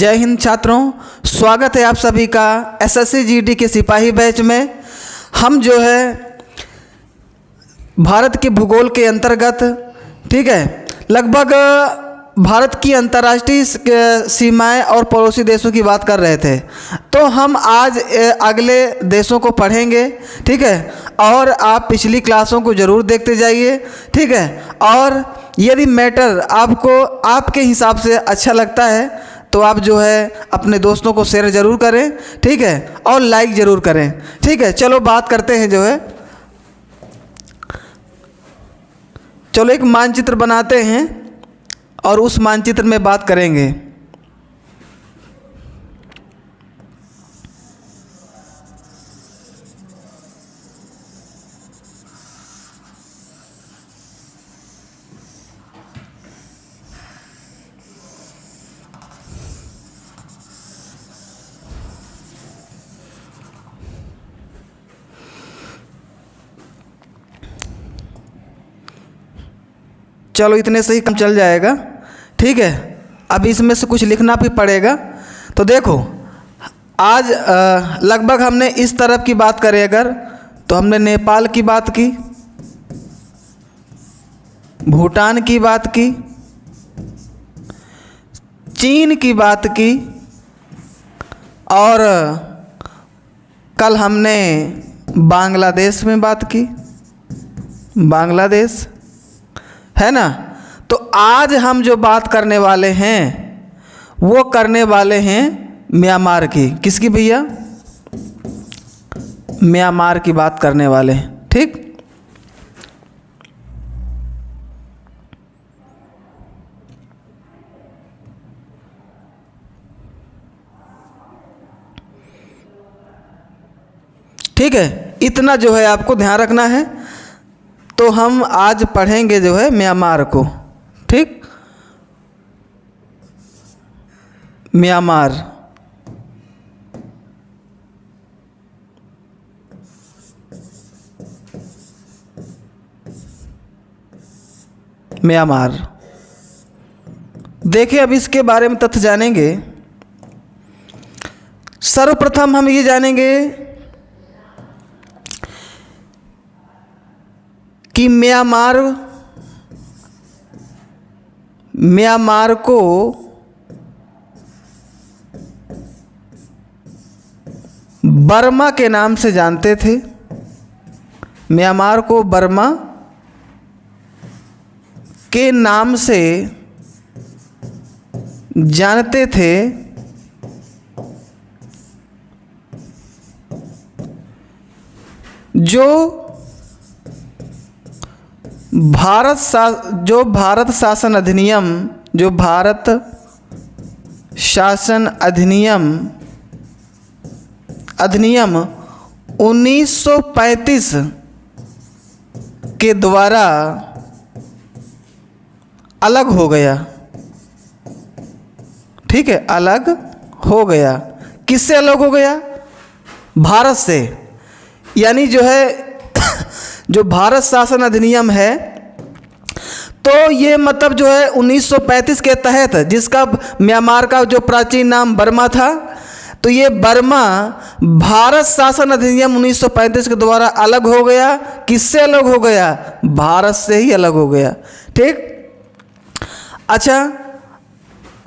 जय हिंद छात्रों, स्वागत है आप सभी का एसएससी जीडी के सिपाही बैच में। हम जो है भारत के भूगोल के अंतर्गत ठीक है लगभग भारत की अंतर्राष्ट्रीय सीमाएं और पड़ोसी देशों की बात कर रहे थे। तो हम आज अगले देशों को पढ़ेंगे, ठीक है। और आप पिछली क्लासों को ज़रूर देखते जाइए, ठीक है। और यदि मैटर आपको आपके हिसाब से अच्छा लगता है तो आप जो है अपने दोस्तों को शेयर ज़रूर करें, ठीक है, और लाइक ज़रूर करें, ठीक है। चलो बात करते हैं जो है, चलो एक मानचित्र बनाते हैं और उस मानचित्र में बात करेंगे। चलो इतने से ही काम चल जाएगा, ठीक है। अब इसमें से कुछ लिखना भी पड़ेगा। तो देखो आज लगभग हमने इस तरफ की बात करें अगर, तो हमने नेपाल की बात की, भूटान की बात की, चीन की बात की, और कल हमने बांग्लादेश में बात की, बांग्लादेश है ना। तो आज हम जो बात करने वाले हैं वो करने वाले हैं म्यांमार की। किसकी भैया? म्यांमार की बात करने वाले हैं, ठीक। ठीक है, इतना जो है आपको ध्यान रखना है। तो हम आज पढ़ेंगे जो है म्यांमार को, ठीक। म्यांमार, म्यांमार देखिए, अब इसके बारे में तथ्य जानेंगे। सर्वप्रथम हम ये जानेंगे कि म्यांमार को बर्मा के नाम से जानते थे। म्यांमार को बर्मा के नाम से जानते थे। जो भारत शासन अधिनियम, जो भारत शासन अधिनियम 1935 के द्वारा अलग हो गया, ठीक है, अलग हो गया। किससे अलग हो गया? भारत से। यानी जो है जो भारत शासन अधिनियम है, तो ये मतलब जो है 1935 के तहत, जिसका म्यांमार का जो प्राचीन नाम बर्मा था, तो ये बर्मा भारत शासन अधिनियम 1935 के द्वारा अलग हो गया। किससे अलग हो गया? भारत से ही अलग हो गया, ठीक। अच्छा,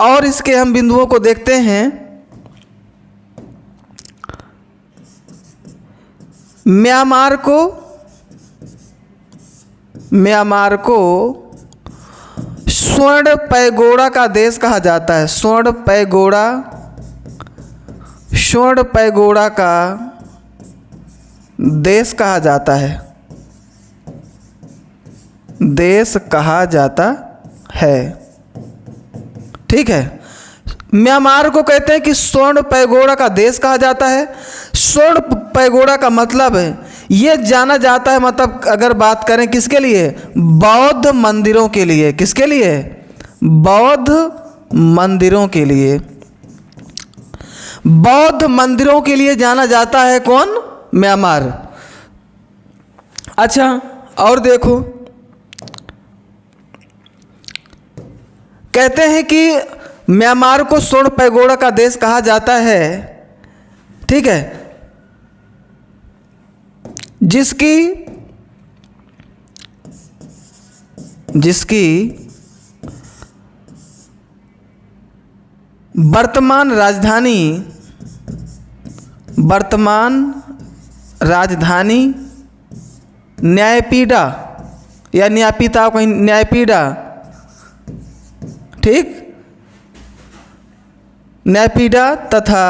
और इसके हम बिंदुओं को देखते हैं। म्यांमार को स्वर्ण पैगोडा का देश कहा जाता है। स्वर्ण पैगोडा का देश कहा जाता है, देश कहा जाता है, ठीक है। म्यांमार को कहते हैं कि स्वर्ण पैगोडा का देश कहा जाता है। स्वर्ण पैगोडा का मतलब है, ये जाना जाता है, मतलब अगर बात करें किसके लिए? बौद्ध मंदिरों के लिए। किसके लिए? बौद्ध मंदिरों के लिए। बौद्ध मंदिरों के लिए जाना जाता है कौन? म्यांमार। अच्छा, और देखो, कहते हैं कि म्यांमार को स्वर्ण पैगोडा का देश कहा जाता है, ठीक है, जिसकी वर्तमान राजधानी न्यायपीडा या न्यायपीता, कहीं न्यायपीडा, ठीक, न्यायपीडा तथा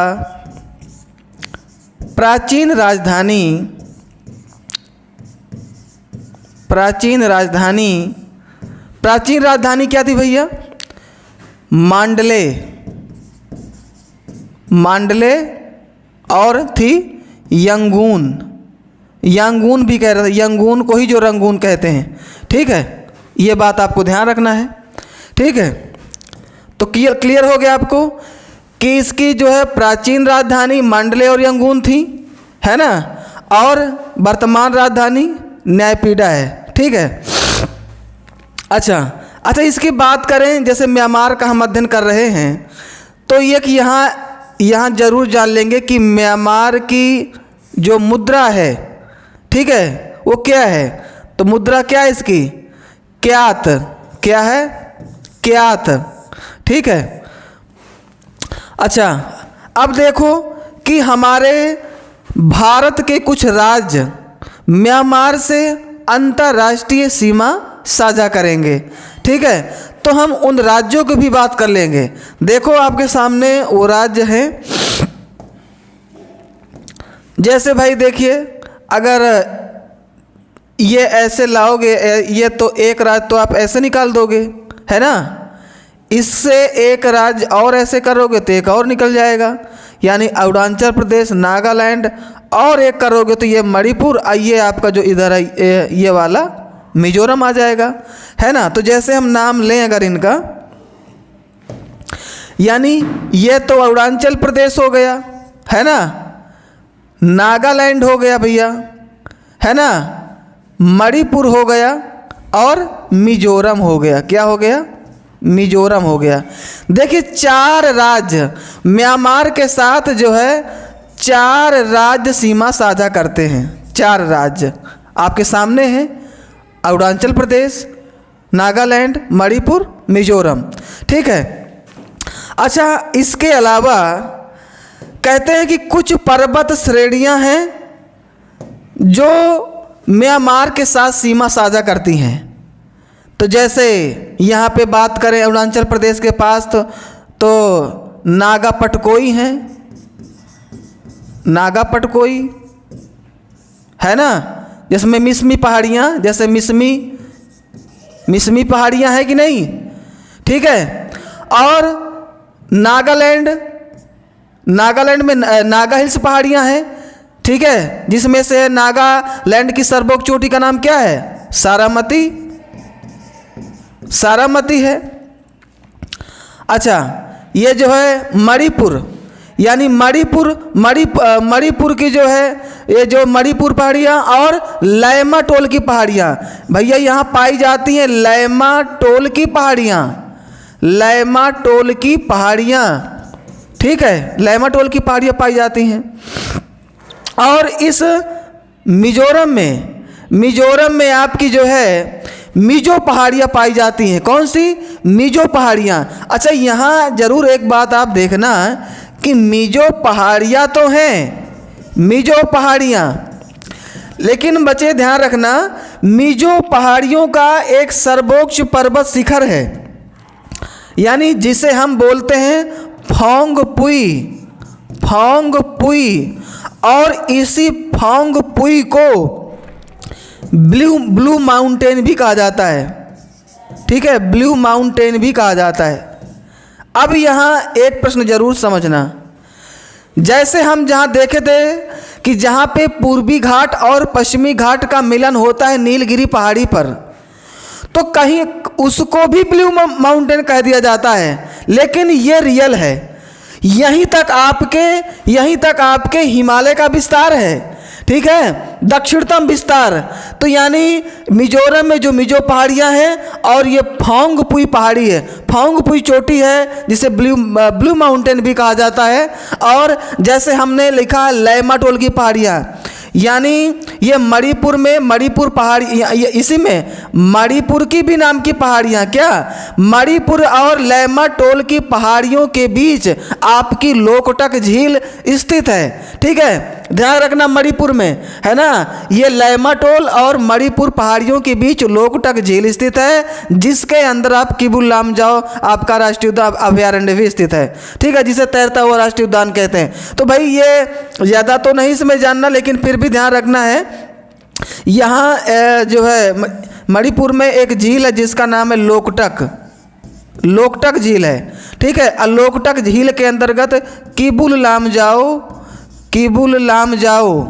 प्राचीन राजधानी क्या थी भैया? मांडले और थी यांगून भी कह रहे थे, यांगून को ही जो रंगून कहते हैं, ठीक है, ये बात आपको ध्यान रखना है, ठीक है। तो क्लियर हो गया आपको कि इसकी जो है प्राचीन राजधानी मांडले और यांगून थी, है ना, और वर्तमान राजधानी न्यायपीडा है, ठीक है। अच्छा, इसकी बात करें, जैसे म्यांमार का हम अध्ययन कर रहे हैं, तो एक यहाँ जरूर जान लेंगे कि म्यांमार की जो मुद्रा है, ठीक है, वो क्या है? तो मुद्रा क्या है इसकी? क्यात। क्या है? क्यात, ठीक है। अच्छा, अब देखो कि हमारे भारत के कुछ राज्य म्यांमार से अंतर्राष्ट्रीय सीमा साझा करेंगे, ठीक है, तो हम उन राज्यों की भी बात कर लेंगे। देखो आपके सामने वो राज्य हैं, जैसे भाई देखिए, अगर ये ऐसे लाओगे, ये तो एक राज्य तो आप ऐसे निकाल दोगे, है ना, इससे एक राज्य और ऐसे करोगे तो एक और निकल जाएगा, यानी अरुणाचल प्रदेश, नागालैंड, और एक करोगे तो ये मणिपुर, ये आपका जो इधर है ये वाला मिजोरम आ जाएगा, है ना। तो जैसे हम नाम लें अगर इनका, यानी ये तो अरुणाचल प्रदेश हो गया, है ना, नागालैंड हो गया भैया, है ना, मणिपुर हो गया और मिजोरम हो गया। क्या हो गया? मिजोरम हो गया। देखिए 4 राज्य म्यांमार के साथ जो है 4 राज्य सीमा साझा करते हैं। 4 राज्य आपके सामने हैं, अरुणाचल प्रदेश, नागालैंड, मणिपुर, मिजोरम, ठीक है। अच्छा, इसके अलावा कहते हैं कि कुछ पर्वत श्रेणियां हैं जो म्यांमार के साथ सीमा साझा करती हैं। तो जैसे यहाँ पे बात करें अरुणाचल प्रदेश के पास तो नागा पटकोई हैं, नागा पटकोई, है ना, जिसमें मिसमी पहाड़ियाँ, जैसे मिसमी पहाड़ियाँ हैं कि नहीं, ठीक है। और नागालैंड में नागा हिल्स पहाड़ियाँ हैं, ठीक है, जिसमें से नागालैंड की सर्वोच्च चोटी का नाम क्या है? सारामती है। अच्छा, ये जो है मणिपुर, यानी मणिपुर की जो है ये जो मणिपुर पहाड़ियाँ और लैमा टोल की पहाड़ियाँ भैया यहाँ पाई जाती हैं। लैमा टोल की पहाड़ियाँ, ठीक है, लैमा टोल की पहाड़ियाँ पाई जाती हैं। और इस मिजोरम में आपकी जो है मिजो पहाड़ियाँ पाई जाती हैं। कौन सी? मिजो पहाड़ियाँ। अच्छा, यहाँ ज़रूर एक बात आप देखना कि मिजो पहाड़ियाँ तो हैं, मिजो पहाड़ियाँ, लेकिन बच्चे ध्यान रखना, मिजो पहाड़ियों का एक सर्वोच्च पर्वत शिखर है, यानी जिसे हम बोलते हैं फोंगपुई, और इसी फोंगपुई को ब्लू माउंटेन भी कहा जाता है, ठीक है, ब्लू माउंटेन भी कहा जाता है। अब यहाँ एक प्रश्न जरूर समझना, जैसे हम जहाँ देखे थे कि जहाँ पे पूर्वी घाट और पश्चिमी घाट का मिलन होता है नीलगिरी पहाड़ी पर, तो कहीं उसको भी ब्लू माउंटेन कह दिया जाता है, लेकिन ये रियल है। यहीं तक आपके हिमालय का विस्तार है, ठीक है, दक्षिणतम विस्तार, तो यानी मिजोरम में जो मिजो पहाड़ियाँ हैं और ये फोंगपुई पहाड़ी है, फोंगपुई चोटी है जिसे ब्लू माउंटेन भी कहा जाता है। और जैसे हमने लिखा लैमाटोल की पहाड़ियाँ, यानी ये मणिपुर में मणिपुर पहाड़ी, इसी में मणिपुर की भी नाम की पहाड़ियाँ, क्या मणिपुर और लैमाटोल की पहाड़ियों के बीच आपकी लोकटक झील स्थित है। ठीक है, ध्यान रखना, मणिपुर में है ना, ये लैमाटोल और मणिपुर पहाड़ियों के बीच लोकटक झील स्थित है, जिसके अंदर आप किबुल लामजाओ आपका राष्ट्रीय उद्यान अभयारण्य भी स्थित है। ठीक है, जिसे तैरता हुआ राष्ट्रीय उद्यान कहते हैं। तो भाई ये ज़्यादा तो नहीं इसमें जानना, लेकिन फिर भी ध्यान रखना है। यहाँ जो है मणिपुर में एक झील है जिसका नाम है लोकटक झील है। ठीक है, लोकटक झील के अंतर्गत किबुल लामजाओ,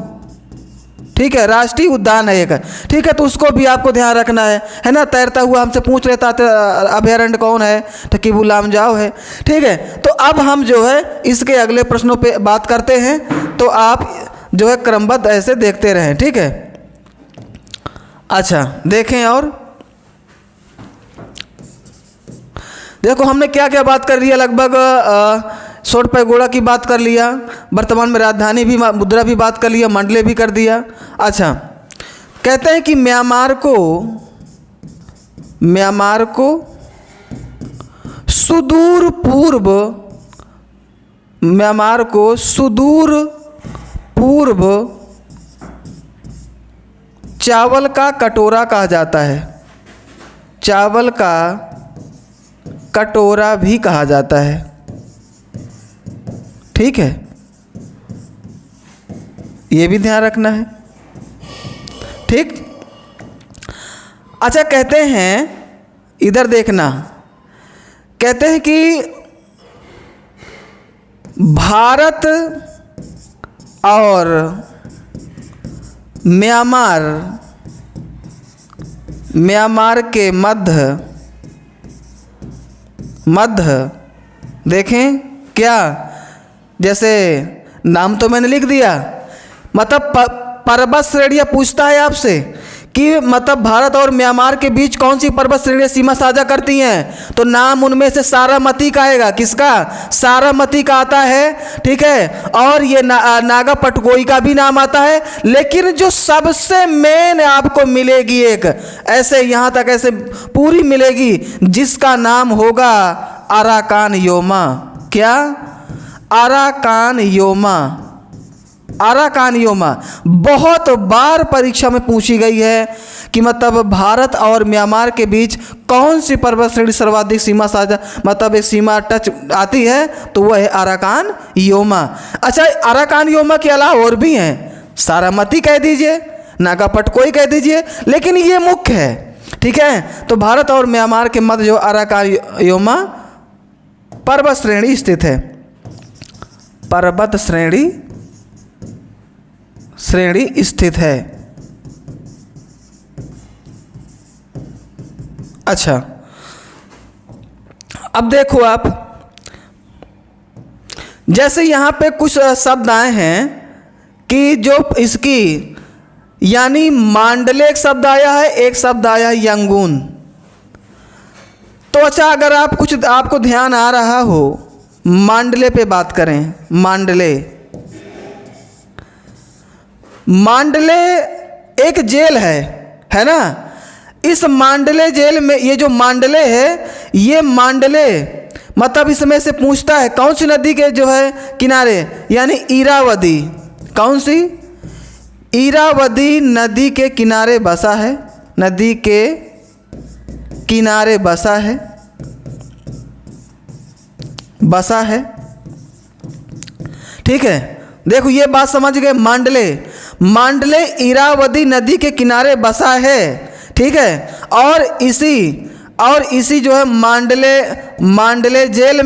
ठीक है, राष्ट्रीय उद्यान है एक। ठीक है, तो उसको भी आपको ध्यान रखना है ना। तैरता हुआ हमसे पूछ लेता तो अभयारण्य कौन है, तो किबुल लामजाओ है। ठीक है, तो अब हम जो है इसके अगले प्रश्नों पे बात करते हैं, तो आप जो है क्रमबद्ध ऐसे देखते रहें। ठीक है, अच्छा देखें, और देखो हमने क्या क्या बात कर लिया, लगभग सोट पैगोड़ा की बात कर लिया, वर्तमान में राजधानी भी मुद्रा भी बात कर लिया, मंडले भी कर दिया। अच्छा, कहते हैं कि म्यांमार को सुदूर पूर्व चावल का कटोरा कहा जाता है, चावल का कटोरा भी कहा जाता है। ठीक है, ये भी ध्यान रखना है। ठीक, अच्छा कहते हैं, इधर देखना, कहते हैं कि भारत और म्यांमार के मध्य देखें क्या, जैसे नाम तो मैंने लिख दिया, मतलब पर्वत श्रेणियाँ पूछता है आपसे कि मतलब भारत और म्यांमार के बीच कौन सी पर्वत श्रेणियाँ सीमा साझा करती हैं, तो नाम उनमें से सारामती का आएगा। किसका? सारामती का आता है। ठीक है, और ये नागा पटकोई का भी नाम आता है, लेकिन जो सबसे मेन आपको मिलेगी एक ऐसे, यहाँ तक ऐसे पूरी मिलेगी, जिसका नाम होगा अराकान योमा। क्या? अराकान योमा बहुत बार परीक्षा में पूछी गई है कि मतलब भारत और म्यांमार के बीच कौन सी पर्वत श्रेणी सर्वाधिक सीमा साझा, मतलब एक सीमा टच आती है, तो वह है अराकान योमा। अच्छा, अराकान योमा के अलावा और भी हैं, सारामती कह दीजिए, नागा पटकोई कह दीजिए, लेकिन ये मुख्य है। ठीक है, तो भारत और म्यांमार के मध्य जो अराकान योमा पर्वत श्रेणी स्थित है, पर्वत श्रेणी स्थित है। अच्छा, अब देखो आप, जैसे यहाँ पे कुछ शब्द आए हैं कि जो इसकी, यानी मांडले एक शब्द आया है, एक शब्द आया है यंगून। तो अच्छा, अगर आप कुछ आपको ध्यान आ रहा हो, मांडले पे बात करें। मांडले एक जेल है ना। इस मांडले जेल में ये जो मांडले है, ये मांडले मतलब इसमें से पूछता है कौन सी नदी के जो है किनारे, यानी इरावदी। कौन सी? इरावदी नदी के किनारे बसा है, नदी के किनारे बसा है। ठीक है, देखो ये बात समझ गए। मांडले इरावदी नदी के किनारे बसा है। ठीक है, और इसी जो है मांडले जेल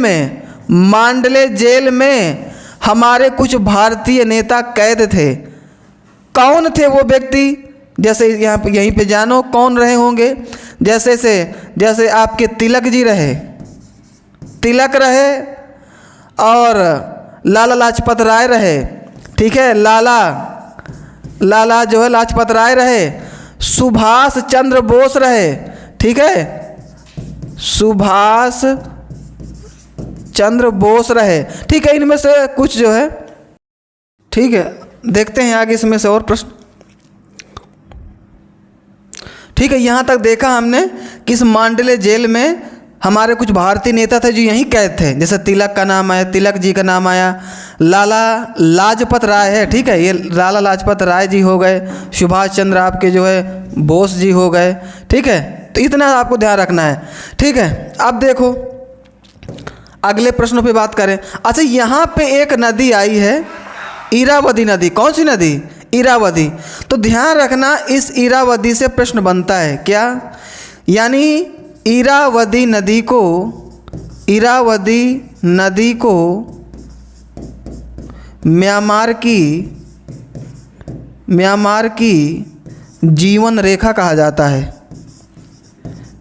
में हमारे कुछ भारतीय नेता कैद थे। कौन थे वो व्यक्ति? जैसे यहीं पे जानो कौन रहे होंगे। जैसे आपके तिलक जी रहे, और लाला लाजपत राय रहे। ठीक है, लाला जो है लाजपत राय रहे, सुभाष चंद्र बोस रहे, ठीक है, सुभाष चंद्र बोस रहे, ठीक है। इनमें से कुछ जो है, ठीक है, देखते हैं आगे इसमें से और प्रश्न। ठीक है, यहाँ तक देखा हमने कि इस मांडले जेल में हमारे कुछ भारतीय नेता थे जो यहीं कैद थे, जैसे तिलक का नाम आया, तिलक जी का नाम आया, लाला लाजपत राय है, ठीक है, ये लाला लाजपत राय जी हो गए, सुभाष चंद्र आपके जो है बोस जी हो गए, ठीक है। तो इतना आपको ध्यान रखना है, ठीक है। अब देखो अगले प्रश्नों पे बात करें। अच्छा, यहाँ पे एक नदी आई है, इरावदी नदी। कौन सी नदी? इरावदी। तो ध्यान रखना, इस इरावदी से प्रश्न बनता है क्या, यानी इरावदी नदी को म्यांमार की जीवन रेखा कहा जाता है,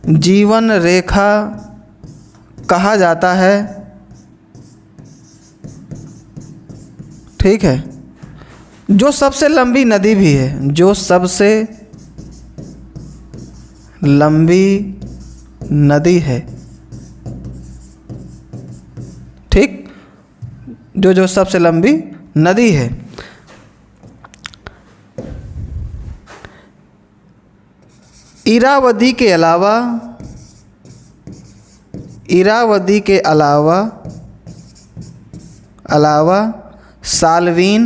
जीवन रेखा कहा जाता है, ठीक है। जो सबसे लंबी नदी भी है, जो सबसे लंबी नदी है, ठीक, जो सबसे लंबी नदी है। इरावदी के अलावा साल्वीन,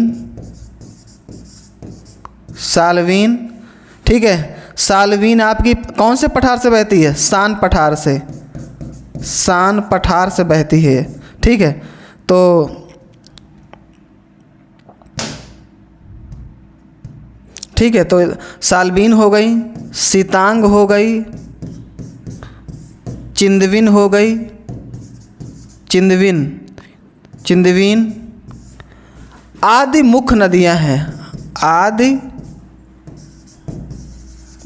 ठीक है। साल्वीन आपकी कौन से पठार से बहती है? सान पठार से बहती है, ठीक है। तो ठीक है, तो साल्वीन हो गई, सितांग हो गई, चिंदविन हो गई, चिंदविन आदि मुख्य नदियां हैं, आदि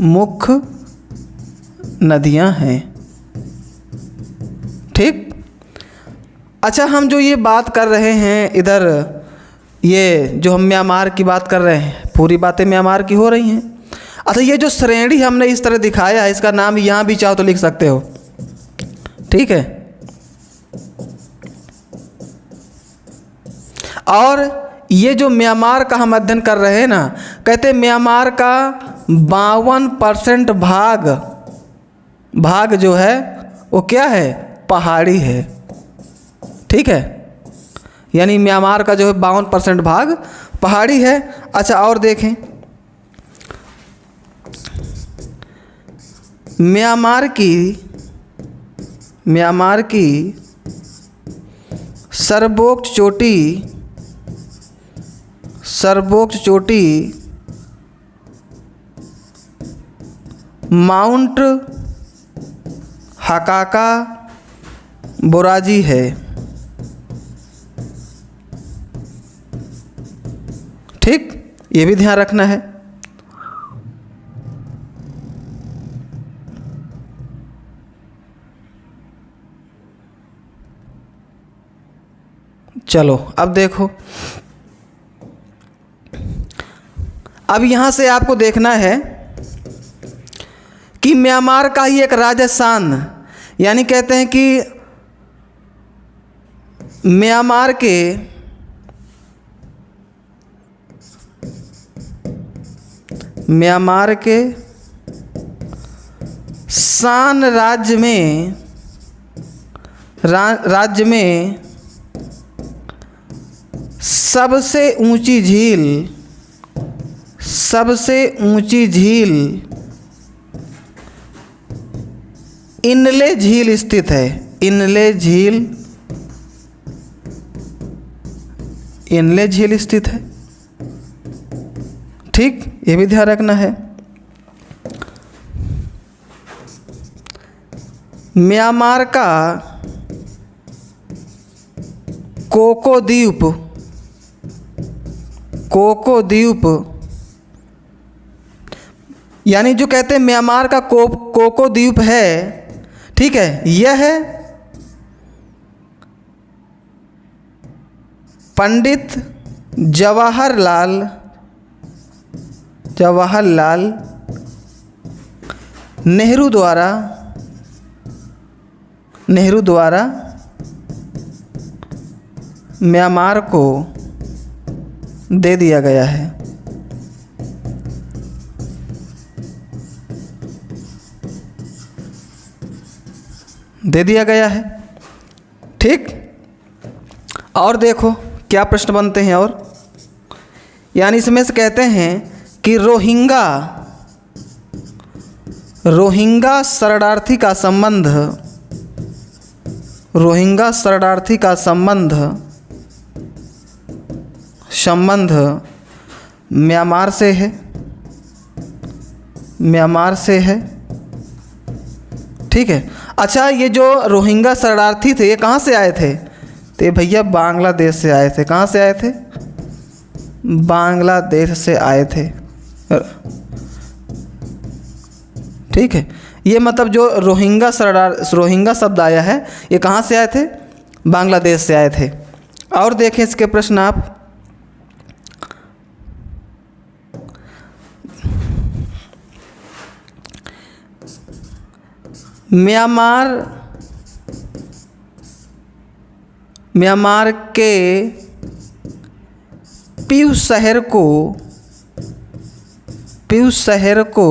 मुख्य नदियां हैं, ठीक। अच्छा, हम जो ये बात कर रहे हैं इधर, ये जो हम म्यांमार की बात कर रहे हैं, पूरी बातें म्यांमार की हो रही हैं। अच्छा, ये जो श्रेणी हमने इस तरह दिखाया है, इसका नाम यहाँ भी चाहो तो लिख सकते हो, ठीक है। और ये जो म्यांमार का हम अध्ययन कर रहे हैं ना, कहते हैं म्यांमार का 52% भाग जो है वो क्या है? पहाड़ी है, ठीक है। यानी म्यांमार का जो है 52% भाग पहाड़ी है। अच्छा, और देखें, म्यांमार की सर्वोच्च चोटी माउंट हकाका बोराजी है, ठीक, ये भी ध्यान रखना है। चलो अब देखो, अब यहाँ से आपको देखना है कि म्यांमार का ही एक राजस्थान, यानी कहते हैं कि म्यांमार के शान राज्य में सबसे ऊंची झील इनले झील स्थित है, इनले झील स्थित है, ठीक, ये भी ध्यान रखना है। म्यांमार का कोको द्वीप यानी जो कहते हैं म्यांमार का कोको द्वीप है, ठीक है, यह है पंडित जवाहरलाल जवाहरलाल नेहरू द्वारा म्यांमार को दे दिया गया है। दे दिया गया है। ठीक। और देखो क्या प्रश्न बनते हैं। और यानी इसमें से कहते हैं कि रोहिंगा शरणार्थी का संबंध म्यांमार से है। ठीक है। अच्छा, ये जो रोहिंगा शरणार्थी थे ये कहाँ से आए थे? तो भैया बांग्लादेश से आए थे। कहाँ से आए थे? बांग्लादेश से आए थे। ठीक है। ये मतलब जो रोहिंगा शब्द आया है ये कहाँ से आए थे? बांग्लादेश से आए थे। और देखें इसके प्रश्न आप। म्यांमार के पीऊ शहर को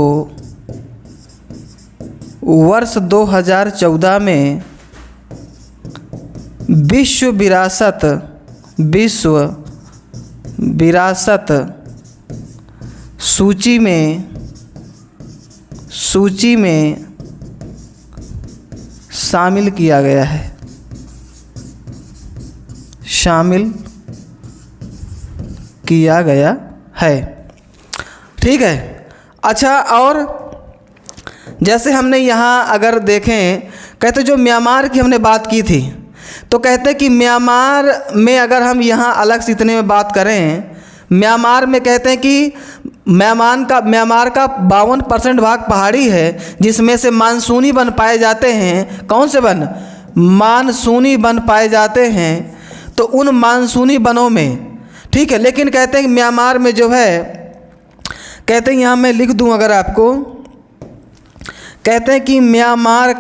वर्ष 2014 में विश्व विरासत सूची में शामिल किया गया है। ठीक है। अच्छा, और जैसे हमने यहाँ अगर देखें, कहते जो म्यांमार की हमने बात की थी, तो कहते कि म्यांमार में अगर हम यहाँ अलग से इतने में बात करें, म्यांमार में कहते हैं कि म्यांमार का 52% भाग पहाड़ी है, जिसमें से मानसूनी वन पाए जाते हैं। कौन से वन? मानसूनी वन पाए जाते हैं। तो उन मानसूनी वनों में, ठीक है, लेकिन कहते हैं कि म्यांमार में जो है, कहते हैं यहाँ मैं लिख दूँ अगर आपको, कहते हैं कि म्यांमार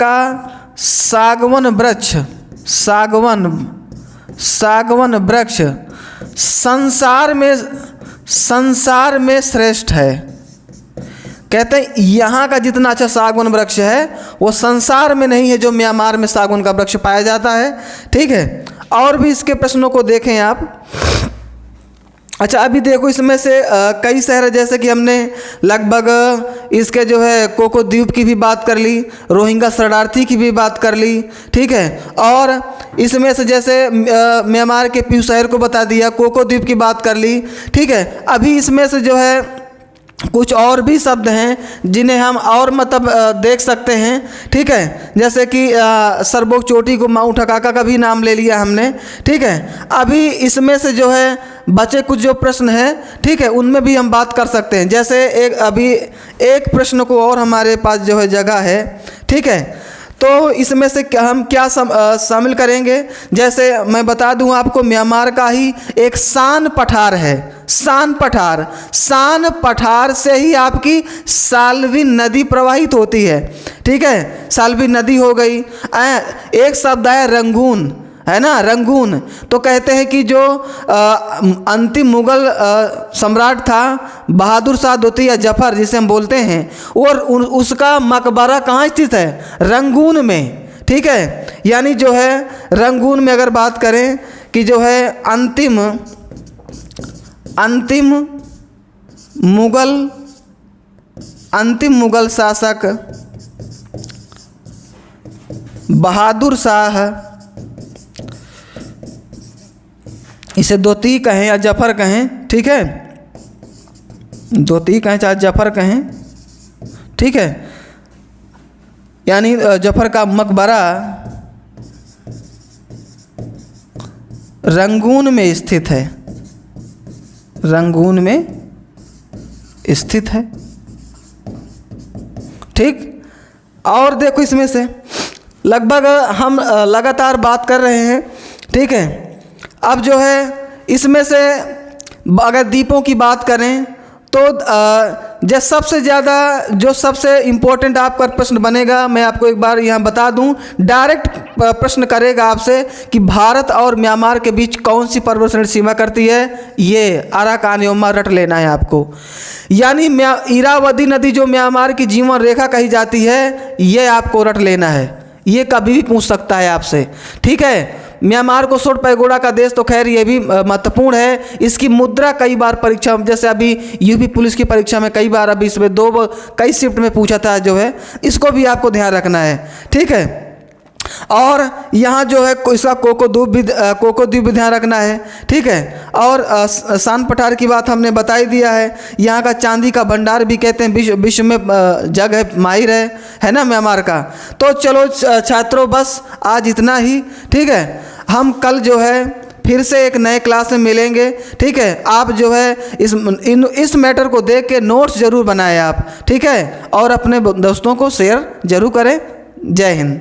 का सागवन वृक्ष संसार में श्रेष्ठ है। कहते हैं यहाँ का जितना अच्छा सागवन वृक्ष है वो संसार में नहीं है जो म्यांमार में सागवन का वृक्ष पाया जाता है। ठीक है। और भी इसके प्रश्नों को देखें आप। अच्छा, अभी देखो इसमें से कई शहर, जैसे कि हमने लगभग इसके जो है कोको द्वीप की भी बात कर ली, रोहिंगा शरणार्थी की भी बात कर ली। ठीक है। और इसमें से जैसे म्यांमार के पीऊ शहर को बता दिया, कोको द्वीप की बात कर ली। ठीक है। अभी इसमें से जो है कुछ और भी शब्द हैं जिन्हें हम और मतलब देख सकते हैं। ठीक है। जैसे कि सरबोग चोटी को माउंट हकाका का भी नाम ले लिया हमने। ठीक है। अभी इसमें से जो है बचे कुछ जो प्रश्न हैं, ठीक है, उनमें भी हम बात कर सकते हैं। जैसे एक प्रश्न को और हमारे पास जो है जगह है। ठीक है। तो इसमें से हम क्या शामिल करेंगे? जैसे मैं बता दूं आपको, म्यांमार का ही एक सान पठार है। सान पठार से ही आपकी साल्वी नदी प्रवाहित होती है। ठीक है। साल्वी नदी हो गई। एक शब्द है रंगून, है ना, रंगून। तो कहते हैं कि जो अंतिम मुगल सम्राट था बहादुर शाह द्वितीय जफर, जिसे हम बोलते हैं, और उसका मकबरा कहाँ स्थित है? रंगून में। ठीक है। यानी जो है रंगून में अगर बात करें कि जो है अंतिम मुगल शासक बहादुर शाह, इसे दोती कहें या जफर कहें। ठीक है। दोती कहें चाहे जफर कहें। ठीक है। यानी जफर का मकबरा रंगून में स्थित है। ठीक। और देखो इसमें से लगभग हम लगातार बात कर रहे हैं। ठीक है। अब जो है इसमें से अगर द्वीपों की बात करें तो जो सबसे ज़्यादा जो सबसे इम्पोर्टेंट आपका प्रश्न बनेगा, मैं आपको एक बार यहाँ बता दूँ, डायरेक्ट प्रश्न करेगा आपसे कि भारत और म्यांमार के बीच कौन सी पर्वत श्रेणी सीमा करती है। ये अराकान योमा रट लेना है आपको। यानी इरावदी नदी जो म्यांमार की जीवन रेखा कही जाती है, ये आपको रट लेना है। ये कभी भी पूछ सकता है आपसे, ठीक है। म्यांमार को सोट पैगोडा का देश, तो खैर ये भी महत्वपूर्ण है। इसकी मुद्रा कई बार परीक्षा, जैसे अभी यूपी पुलिस की परीक्षा में कई बार, अभी इसमें कई शिफ्ट में पूछा था जो है, इसको भी आपको ध्यान रखना है, ठीक है। और यहाँ जो है इसका कोको द्वीप भी ध्यान रखना है, ठीक है। और सान पठार की बात हमने बता ही दिया है। यहाँ का चांदी का भंडार भी कहते हैं विश्व में जग है, माहिर है ना म्यांमार का। तो चलो छात्रों, बस आज इतना ही, ठीक है। हम कल जो है फिर से एक नए क्लास में मिलेंगे, ठीक है। आप जो है इस मैटर को देख के नोट्स ज़रूर बनाएं आप, ठीक है। और अपने दोस्तों को शेयर ज़रूर करें। जय हिंद।